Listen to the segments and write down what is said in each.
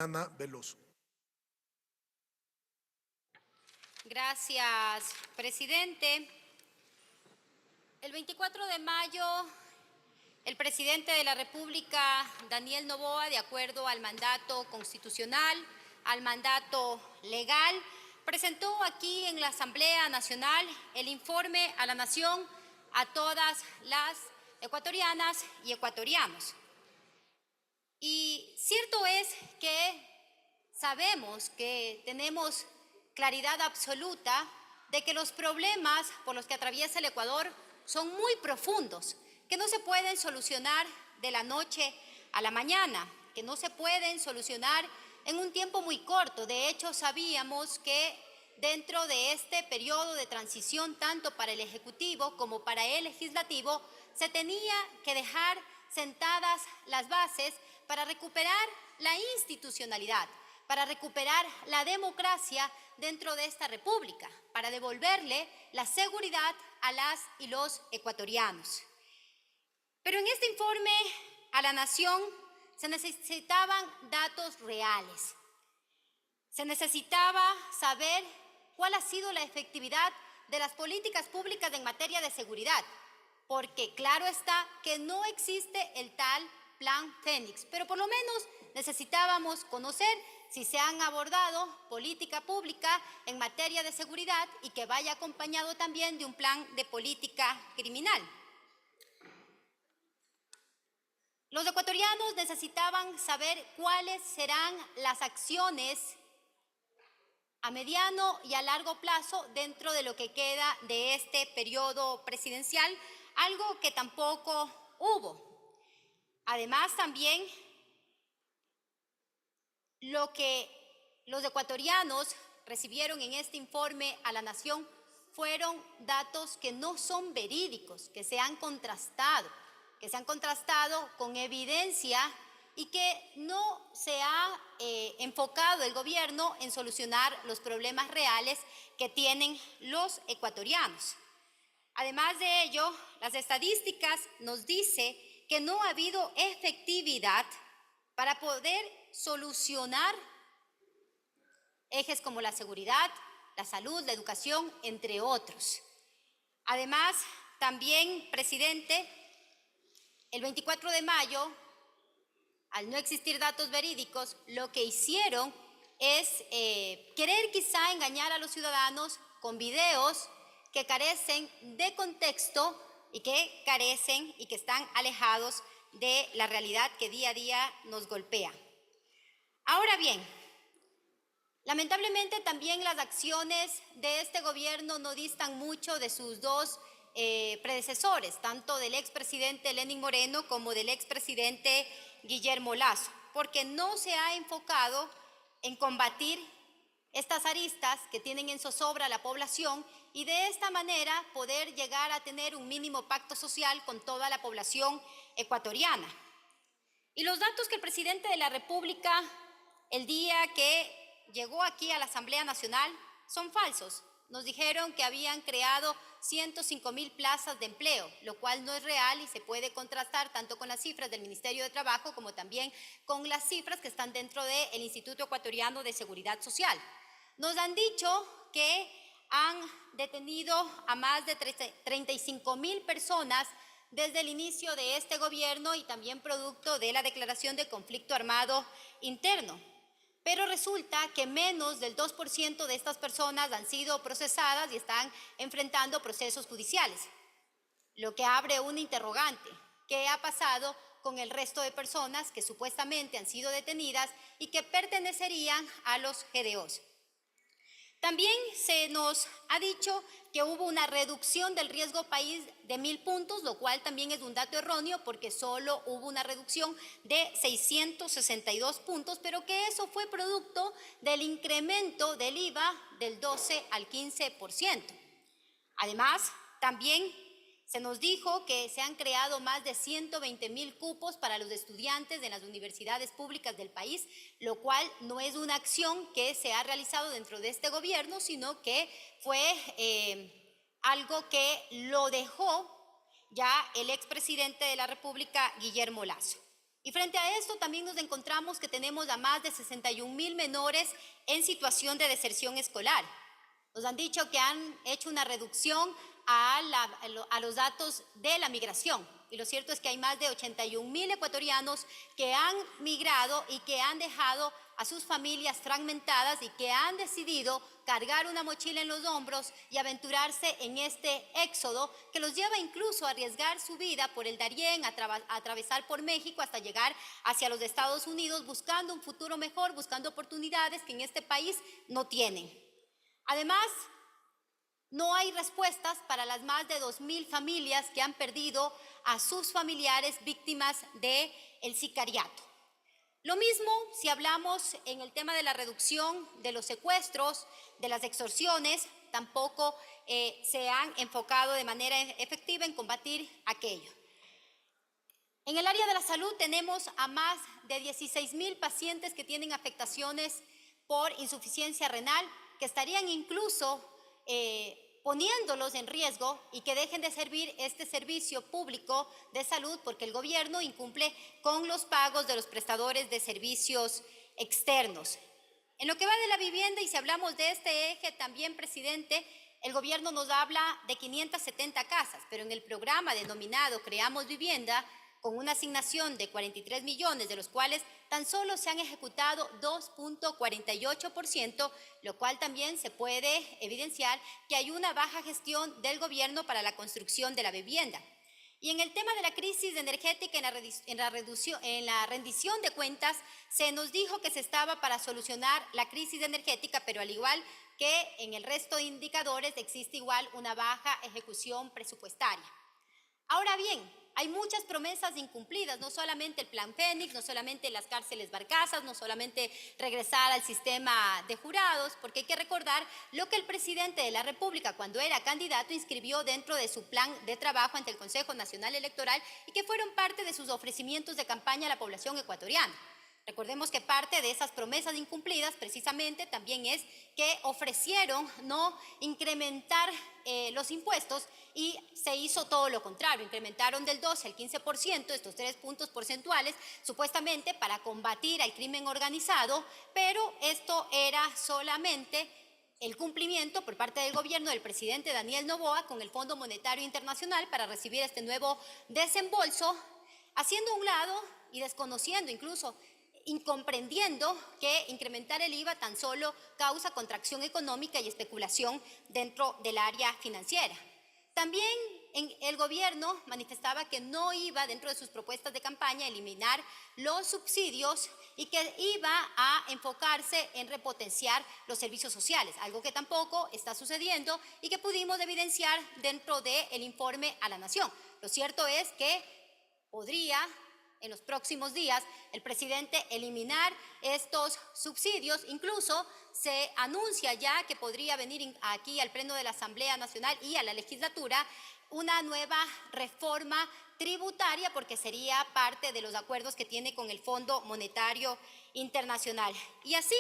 Ana Veloso. Gracias, presidente. El 24 de mayo, el presidente de la República, Daniel Noboa, de acuerdo al mandato constitucional, al mandato legal, presentó aquí en la Asamblea Nacional el informe a la Nación a todas las ecuatorianas y ecuatorianos. Y cierto es que sabemos que tenemos claridad absoluta de que los problemas por los que atraviesa el Ecuador son muy profundos, que no se pueden solucionar de la noche a la mañana, que no se pueden solucionar en un tiempo muy corto. De hecho, sabíamos que dentro de este periodo de transición, tanto para el Ejecutivo como para el Legislativo, se tenía que dejar sentadas las bases para recuperar la institucionalidad, para recuperar la democracia dentro de esta república, para devolverle la seguridad a las y los ecuatorianos. Pero en este informe a la Nación se necesitaban datos reales. Se necesitaba saber cuál ha sido la efectividad de las políticas públicas en materia de seguridad, porque claro está que no existe el tal Plan Fénix, pero por lo menos necesitábamos conocer si se han abordado política pública en materia de seguridad y que vaya acompañado también de un plan de política criminal. Los ecuatorianos necesitaban saber cuáles serán las acciones a mediano y a largo plazo dentro de lo que queda de este periodo presidencial, algo que tampoco hubo. Además, también lo que los ecuatorianos recibieron en este informe a la Nación fueron datos que no son verídicos, que se han contrastado con evidencia y que no se ha enfocado el gobierno en solucionar los problemas reales que tienen los ecuatorianos. Además de ello, las estadísticas nos dicen que no ha habido efectividad para poder solucionar ejes como la seguridad, la salud, la educación, entre otros. Además, también, presidente, el 24 de mayo, al no existir datos verídicos, lo que hicieron es querer quizá engañar a los ciudadanos con videos que carecen de contexto y que carecen y que están alejados de la realidad que día a día nos golpea. Ahora bien, lamentablemente también las acciones de este gobierno no distan mucho de sus dos predecesores, tanto del expresidente Lenín Moreno como del expresidente Guillermo Lasso, porque no se ha enfocado en combatir estas aristas que tienen en zozobra a la población y de esta manera poder llegar a tener un mínimo pacto social con toda la población ecuatoriana. Y los datos que el presidente de la República, el día que llegó aquí a la Asamblea Nacional, son falsos. Nos dijeron que habían creado 105,000 plazas de empleo, lo cual no es real y se puede contrastar tanto con las cifras del Ministerio de Trabajo como también con las cifras que están dentro del Instituto Ecuatoriano de Seguridad Social. Nos han dicho que han detenido a más de 35,000 personas desde el inicio de este gobierno y también producto de la declaración de conflicto armado interno. Pero resulta que menos del 2% de estas personas han sido procesadas y están enfrentando procesos judiciales, lo que abre un interrogante. ¿Qué ha pasado con el resto de personas que supuestamente han sido detenidas y que pertenecerían a los GDOs? También se nos ha dicho que hubo una reducción del riesgo país de 1,000 puntos, lo cual también es un dato erróneo porque solo hubo una reducción de 662 puntos, pero que eso fue producto del incremento del IVA del 12 al 15%. Además, también se nos dijo que se han creado más de 120,000 cupos para los estudiantes de las universidades públicas del país, lo cual no es una acción que se ha realizado dentro de este gobierno, sino que fue algo que lo dejó ya el expresidente de la República, Guillermo Lasso. Y frente a esto también nos encontramos que tenemos a más de 61,000 menores en situación de deserción escolar. Nos han dicho que han hecho una reducción a los datos de la migración. Y lo cierto es que hay más de 81,000 ecuatorianos que han migrado y que han dejado a sus familias fragmentadas y que han decidido cargar una mochila en los hombros y aventurarse en este éxodo que los lleva incluso a arriesgar su vida por el Darién, a atravesar por México hasta llegar hacia los Estados Unidos buscando un futuro mejor, buscando oportunidades que en este país no tienen. Además, no hay respuestas para las más de 2,000 familias que han perdido a sus familiares víctimas del sicariato. Lo mismo si hablamos en el tema de la reducción de los secuestros, de las extorsiones, tampoco se han enfocado de manera efectiva en combatir aquello. En el área de la salud tenemos a más de 16,000 pacientes que tienen afectaciones por insuficiencia renal, que estarían incluso poniéndolos en riesgo y que dejen de servir este servicio público de salud porque el gobierno incumple con los pagos de los prestadores de servicios externos. En lo que va de la vivienda, y si hablamos de este eje también, presidente, el gobierno nos habla de 570 casas, pero en el programa denominado Creamos Vivienda, con una asignación de 43 millones, de los cuales tan solo se han ejecutado 2,48%, lo cual también se puede evidenciar que hay una baja gestión del gobierno para la construcción de la vivienda. Y en el tema de la crisis energética, en la rendición de cuentas, se nos dijo que se estaba para solucionar la crisis energética, pero al igual que en el resto de indicadores existe igual una baja ejecución presupuestaria. Ahora bien, hay muchas promesas incumplidas, no solamente el Plan Fénix, no solamente las cárceles barcazas, no solamente regresar al sistema de jurados, porque hay que recordar lo que el presidente de la República, cuando era candidato, inscribió dentro de su plan de trabajo ante el Consejo Nacional Electoral y que fueron parte de sus ofrecimientos de campaña a la población ecuatoriana. Recordemos que parte de esas promesas incumplidas precisamente también es que ofrecieron no incrementar los impuestos y se hizo todo lo contrario, incrementaron del 12 al 15% estos 3 puntos porcentuales supuestamente para combatir al crimen organizado, pero esto era solamente el cumplimiento por parte del gobierno del presidente Daniel Noboa con el Fondo Monetario Internacional para recibir este nuevo desembolso, haciendo a un lado y desconociendo incluso incomprendiendo que incrementar el IVA tan solo causa contracción económica y especulación dentro del área financiera. También el gobierno manifestaba que no iba dentro de sus propuestas de campaña a eliminar los subsidios y que iba a enfocarse en repotenciar los servicios sociales, algo que tampoco está sucediendo y que pudimos evidenciar dentro del informe a la Nación. Lo cierto es que podría en los próximos días el presidente eliminar estos subsidios. Incluso se anuncia ya que podría venir aquí al Pleno de la Asamblea Nacional y a la legislatura una nueva reforma tributaria porque sería parte de los acuerdos que tiene con el Fondo Monetario Internacional. Y así,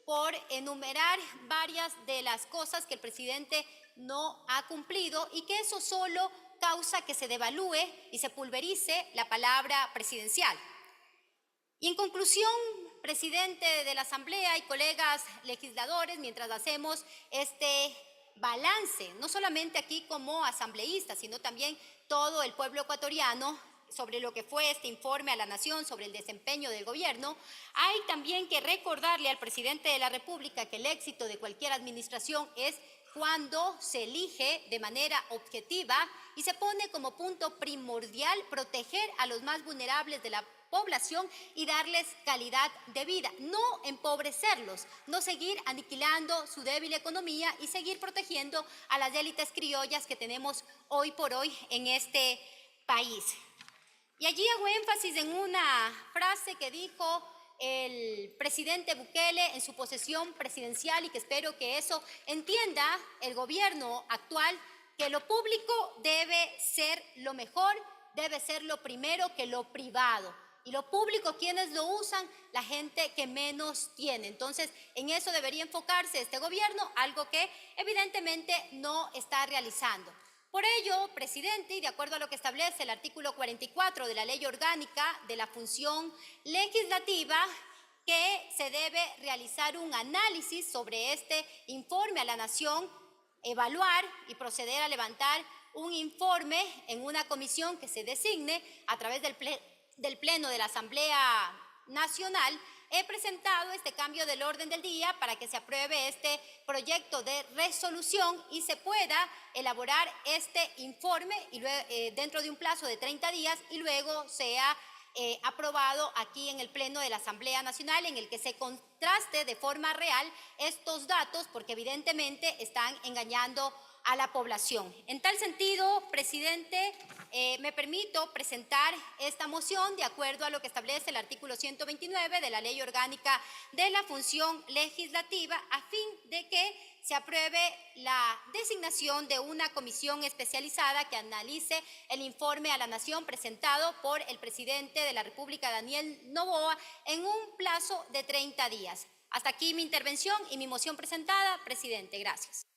por enumerar varias de las cosas que el presidente no ha cumplido y que eso solo causa que se devalúe y se pulverice la palabra presidencial. Y en conclusión, presidente de la Asamblea y colegas legisladores, mientras hacemos este balance, no solamente aquí como asambleístas, sino también todo el pueblo ecuatoriano, sobre lo que fue este informe a la Nación sobre el desempeño del gobierno, hay también que recordarle al presidente de la República que el éxito de cualquier administración es cuando se elige de manera objetiva y se pone como punto primordial proteger a los más vulnerables de la población y darles calidad de vida, no empobrecerlos, no seguir aniquilando su débil economía y seguir protegiendo a las élites criollas que tenemos hoy por hoy en este país. Y allí hago énfasis en una frase que dijo el presidente Bukele en su posesión presidencial y que espero que eso entienda el gobierno actual, que lo público debe ser lo mejor, debe ser lo primero que lo privado. Y lo público, ¿quiénes lo usan? La gente que menos tiene. Entonces, en eso debería enfocarse este gobierno, algo que evidentemente no está realizando. Por ello, presidente, y de acuerdo a lo que establece el artículo 44 de la Ley Orgánica de la Función Legislativa, que se debe realizar un análisis sobre este informe a la Nación, evaluar y proceder a levantar un informe en una comisión que se designe a través del Pleno de la Asamblea Nacional. He presentado este cambio del orden del día para que se apruebe este proyecto de resolución y se pueda elaborar este informe y luego, dentro de un plazo de 30 días y luego sea aprobado aquí en el Pleno de la Asamblea Nacional, en el que se contraste de forma real estos datos, porque evidentemente están engañando a la población. En tal sentido, presidente, me permito presentar esta moción de acuerdo a lo que establece el artículo 129 de la Ley Orgánica de la Función Legislativa, a fin de que se apruebe la designación de una comisión especializada que analice el informe a la Nación presentado por el presidente de la República, Daniel Noboa, en un plazo de 30 días. Hasta aquí mi intervención y mi moción presentada, presidente. Gracias.